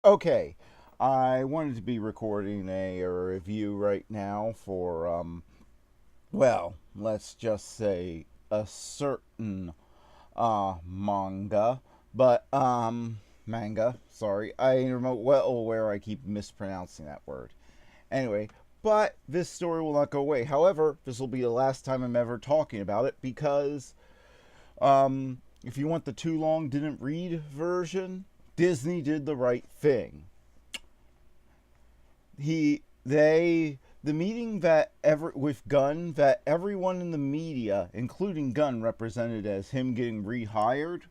Okay, I wanted to be recording a review right now for, well, let's just say a certain manga, but, manga, sorry. I am well aware I keep mispronouncing that word. Anyway, but this story will not go away. However, this will be the last time I'm ever talking about it because, if you want the too long didn't read version, Disney did the right thing. The meeting that with Gunn, that everyone in the media, including Gunn, represented as him getting rehired,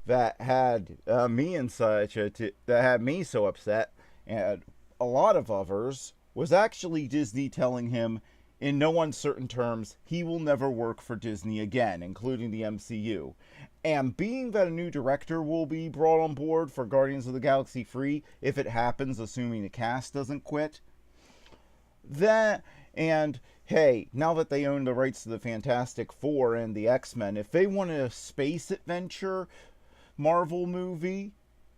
that had me in that had me so upset, and a lot of others, was actually Disney telling him in no uncertain terms he will never work for Disney again, including the MCU. And being that a new director will be brought on board for Guardians of the Galaxy 3, if it happens, assuming the cast doesn't quit, that and hey, now that they own the rights to the Fantastic Four and the X-Men, if they want a space adventure Marvel movie,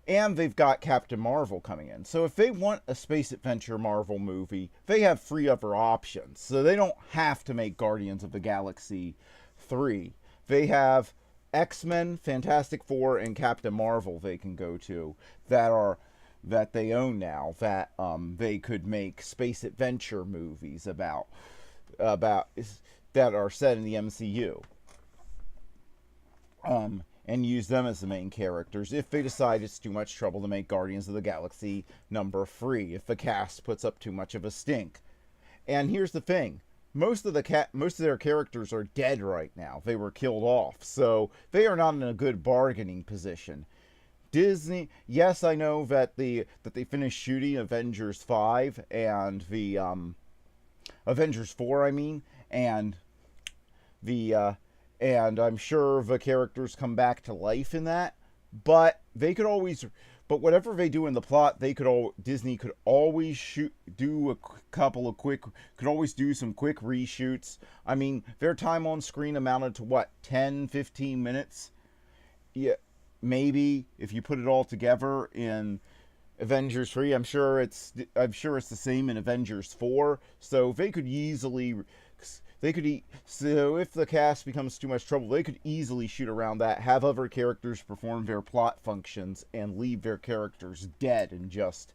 and they've got Captain Marvel coming in. So if they want a space adventure Marvel movie, they have three other options. So they don't have to make Guardians of the Galaxy 3. They have X-Men, Fantastic Four, and Captain Marvel they can go to that they own now that they could make space adventure movies about that are set in the MCU. And use them as the main characters if they decide it's too much trouble to make Guardians of the Galaxy number 3, if the cast puts up too much of a stink. And here's the thing. Most of their characters are dead right now. They were killed off. So they are not in a good bargaining position. Disney, yes, I know that they finished shooting Avengers 5 and the Avengers 4, I mean, and the and I'm sure the characters come back to life in that. But they could always, but whatever they do in the plot, Disney could always could always do some quick reshoots. I mean, their time on screen amounted to what, 10, 15 minutes? Yeah, maybe if you put it all together in Avengers 3, I'm sure it's the same in Avengers 4. So so if the cast becomes too much trouble, they could easily shoot around that, have other characters perform their plot functions, and leave their characters dead and just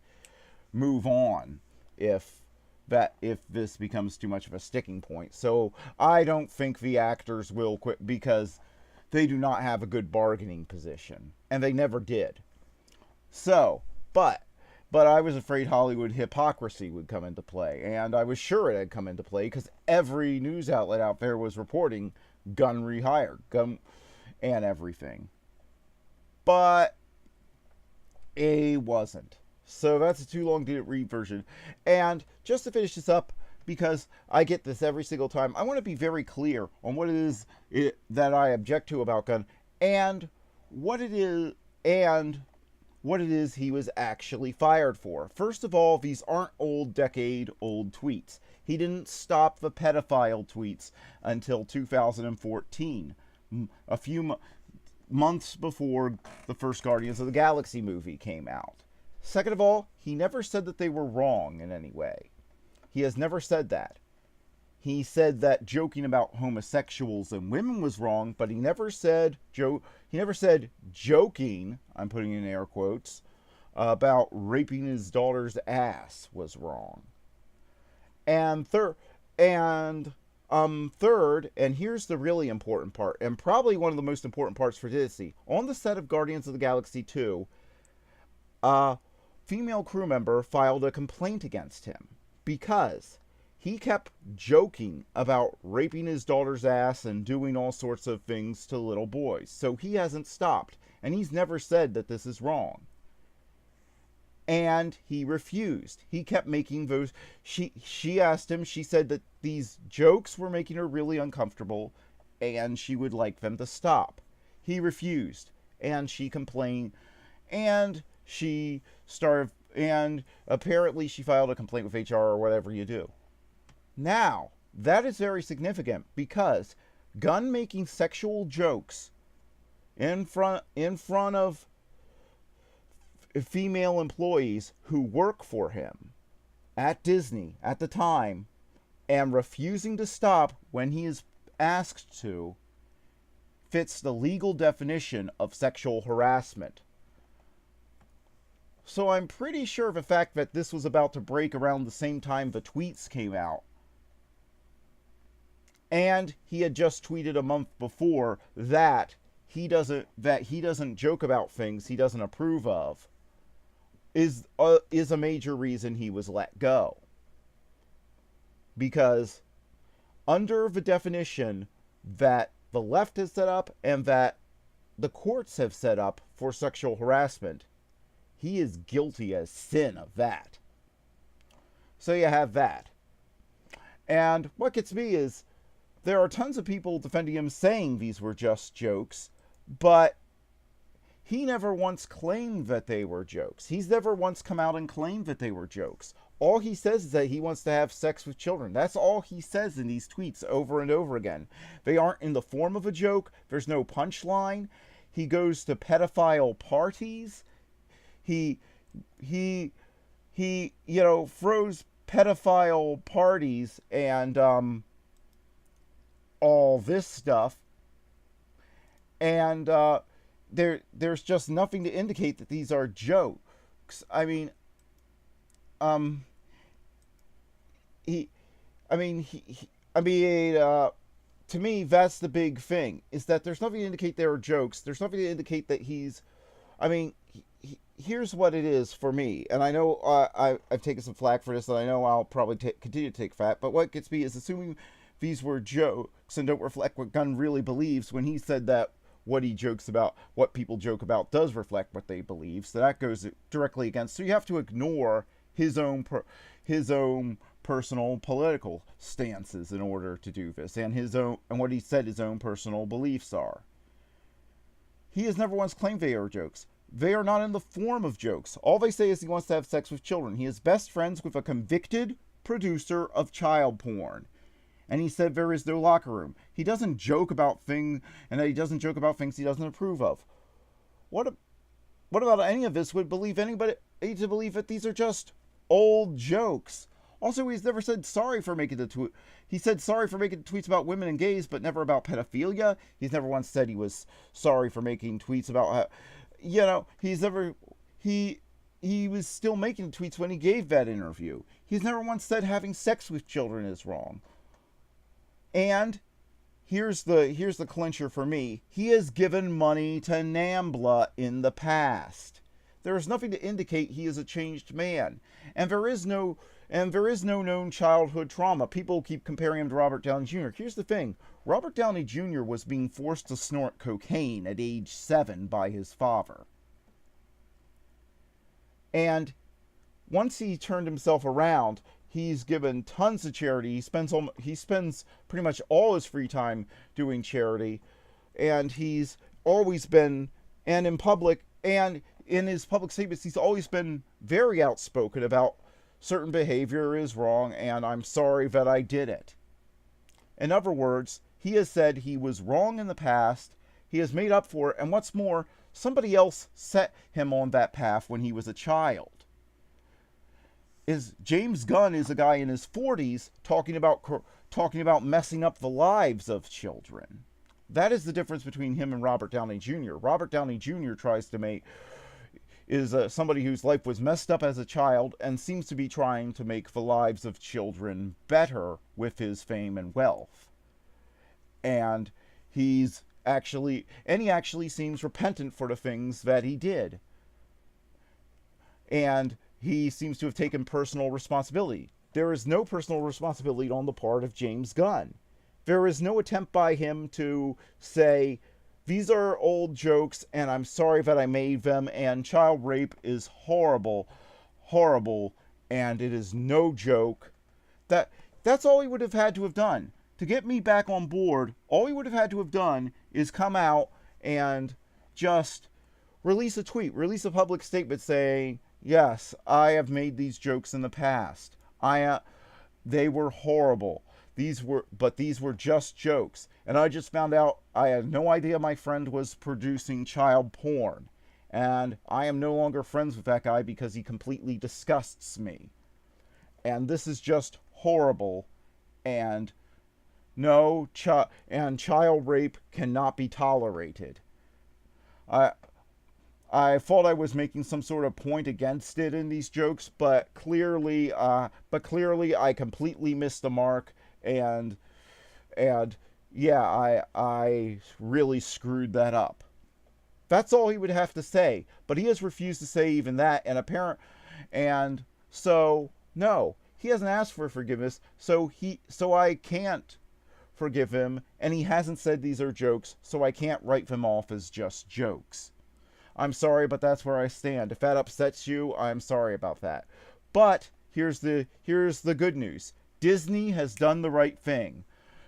move on if this becomes too much of a sticking point. So I don't think the actors will quit because they do not have a good bargaining position, and they never did. So, but I was afraid Hollywood hypocrisy would come into play, and I was sure it had come into play because every news outlet out there was reporting Gunn rehired, Gunn and everything. But it wasn't. So that's a too long to read version. And just to finish this up, because I get this every single time, I want to be very clear on what that I object to about Gunn and what it is and what it is he was actually fired for. First of all, these aren't decade-old tweets. He didn't stop the pedophile tweets until 2014, a few months before the first Guardians of the Galaxy movie came out. Second of all, he never said that they were wrong in any way. He has never said that. He said that joking about homosexuals and women was wrong, but he never said joking, I'm putting in air quotes, about raping his daughter's ass was wrong. And third, and here's the really important part, and probably one of the most important parts for Disney. On the set of Guardians of the Galaxy 2, a female crew member filed a complaint against him because he kept joking about raping his daughter's ass and doing all sorts of things to little boys. So he hasn't stopped, and he's never said that this is wrong. And he refused. He kept making those. She asked him, she said that these jokes were making her really uncomfortable, and she would like them to stop. He refused, and she complained, and apparently she filed a complaint with HR or whatever you do. Now, that is very significant because Gunn making sexual jokes in front of female employees who work for him at Disney at the time and refusing to stop when he is asked to fits the legal definition of sexual harassment. So I'm pretty sure of the fact that this was about to break around the same time the tweets came out. And he had just tweeted a month before that he doesn't joke about things he doesn't approve of is a major reason he was let go. Because under the definition that the left has set up and that the courts have set up for sexual harassment, he is guilty as sin of that. So you have that. And what gets me is there are tons of people defending him saying these were just jokes, but he never once claimed that they were jokes. He's never once come out and claimed that they were jokes. All he says is that he wants to have sex with children. That's all he says in these tweets over and over again. They aren't in the form of a joke. There's no punchline. He goes to pedophile parties. He throws pedophile parties and all this stuff. And there's just nothing to indicate that these are jokes. I mean, to me, that's the big thing, is that there's nothing to indicate there are jokes. There's nothing to indicate that here's what it is for me. And I know I've taken some flack for this, and I know I'll probably continue to take flack, but what gets me is assuming these were jokes and don't reflect what Gunn really believes when he said that what he jokes about, what people joke about, does reflect what they believe. So that goes directly against. So you have to ignore his own personal political stances in order to do this, and what he said his own personal beliefs are. He has never once claimed they are jokes. They are not in the form of jokes. All they say is he wants to have sex with children. He is best friends with a convicted producer of child porn. And he said there is no locker room. He doesn't joke about things, and that he doesn't joke about things he doesn't approve of. What about any of this would believe anybody to believe that these are just old jokes? Also, he's never said sorry for making the tweet. He said sorry for making tweets about women and gays, but never about pedophilia. He's never once said he was sorry for making tweets about, he was still making tweets when he gave that interview. He's never once said having sex with children is wrong. And here's the clincher for me. He has given money to NAMBLA in the past. There is nothing to indicate he is a changed man. And there is no known childhood trauma. People keep comparing him to Robert Downey Jr. Here's the thing. Robert Downey Jr. was being forced to snort cocaine at age 7 by his father. And once he turned himself around, he's given tons of charity. He spends pretty much all his free time doing charity. And he's always been, and in public, and in his public statements, he's always been very outspoken about certain behavior is wrong, and I'm sorry that I did it. In other words, he has said he was wrong in the past, he has made up for it, and what's more, somebody else set him on that path when he was a child. James Gunn is a guy in his 40s talking about messing up the lives of children. That is the difference between him and Robert Downey Jr. Robert Downey Jr. is somebody whose life was messed up as a child and seems to be trying to make the lives of children better with his fame and wealth. And he actually seems repentant for the things that he did. And he seems to have taken personal responsibility. There is no personal responsibility on the part of James Gunn. There is no attempt by him to say, these are old jokes, and I'm sorry that I made them, and child rape is horrible, horrible, and it is no joke. That's all he would have had to have done. To get me back on board, all he would have had to have done is come out and just release a tweet, release a public statement saying, yes, I have made these jokes in the past. They were horrible. These were just jokes. And I just found out, I had no idea my friend was producing child porn. And I am no longer friends with that guy because he completely disgusts me. And this is just horrible. And no, and child rape cannot be tolerated. I I thought I was making some sort of point against it in these jokes, but clearly I completely missed the mark, and and yeah, I really screwed that up. That's all he would have to say, but he has refused to say even that, and so no, he hasn't asked for forgiveness, so I can't forgive him, and he hasn't said these are jokes, so I can't write them off as just jokes. I'm sorry, but that's where I stand. If that upsets you, I'm sorry about that. But here's the good news. Disney has done the right thing.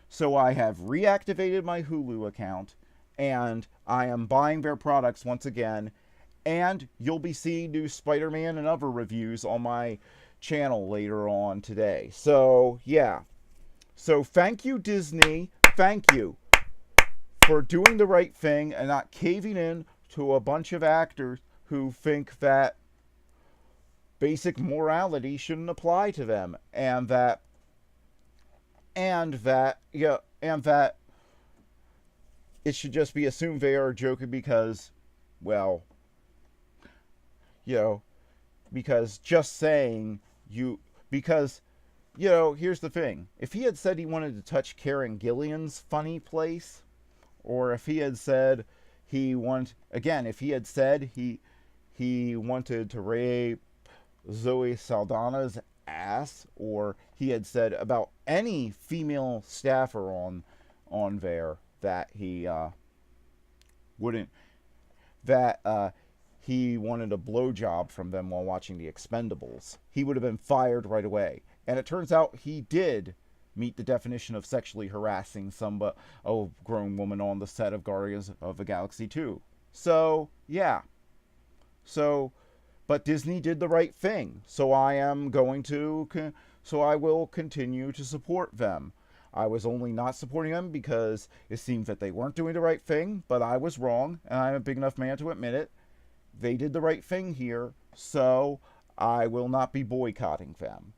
So I have reactivated my Hulu account, and I am buying their products once again, and you'll be seeing new Spider-Man and other reviews on my channel later on today. So, yeah. So thank you, Disney. Thank you for doing the right thing and not caving in to a bunch of actors who think that basic morality shouldn't apply to them, and that it should just be assumed they are joking because, well, you know, because just saying because, here's the thing. If he had said he wanted to touch Karen Gillian's funny place, or if he had said if he had said he wanted to rape Zoe Saldana's ass, or he had said about any female staffer on there that he wouldn't that he wanted a blowjob from them while watching The Expendables, he would have been fired right away. And it turns out he did meet the definition of sexually harassing a grown woman on the set of Guardians of the Galaxy 2. So, yeah. But Disney did the right thing. So I will continue to support them. I was only not supporting them because it seemed that they weren't doing the right thing, but I was wrong, and I'm a big enough man to admit it. They did the right thing here, so I will not be boycotting them.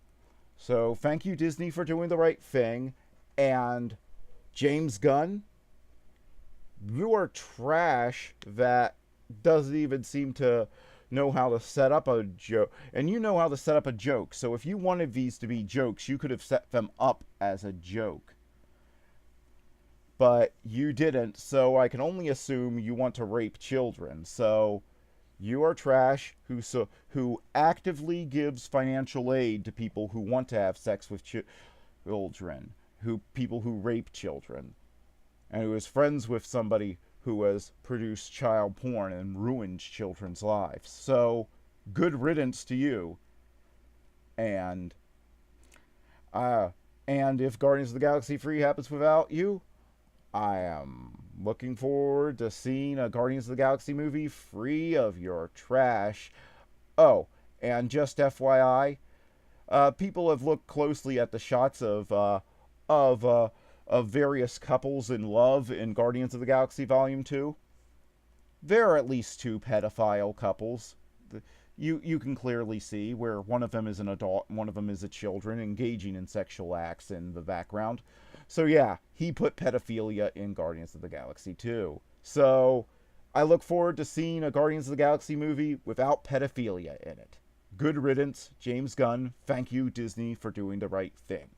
So thank you, Disney, for doing the right thing. And James Gunn, you are trash that doesn't even seem to know how to set up a joke. And you know how to set up a joke. So if you wanted these to be jokes, you could have set them up as a joke. But you didn't, so I can only assume you want to rape children. So you are trash who actively gives financial aid to people who want to have sex with children, people who rape children, and who is friends with somebody who has produced child porn and ruined children's lives. So, good riddance to you. And if Guardians of the Galaxy 3 happens without you, I am looking forward to seeing a Guardians of the Galaxy movie free of your trash. Oh, and just FYI, people have looked closely at the shots of various couples in love in Guardians of the Galaxy Volume 2. There are at least two pedophile couples. You can clearly see where one of them is an adult and one of them is a children engaging in sexual acts in the background. So yeah, he put pedophilia in Guardians of the Galaxy 2. So I look forward to seeing a Guardians of the Galaxy movie without pedophilia in it. Good riddance, James Gunn. Thank you, Disney, for doing the right thing.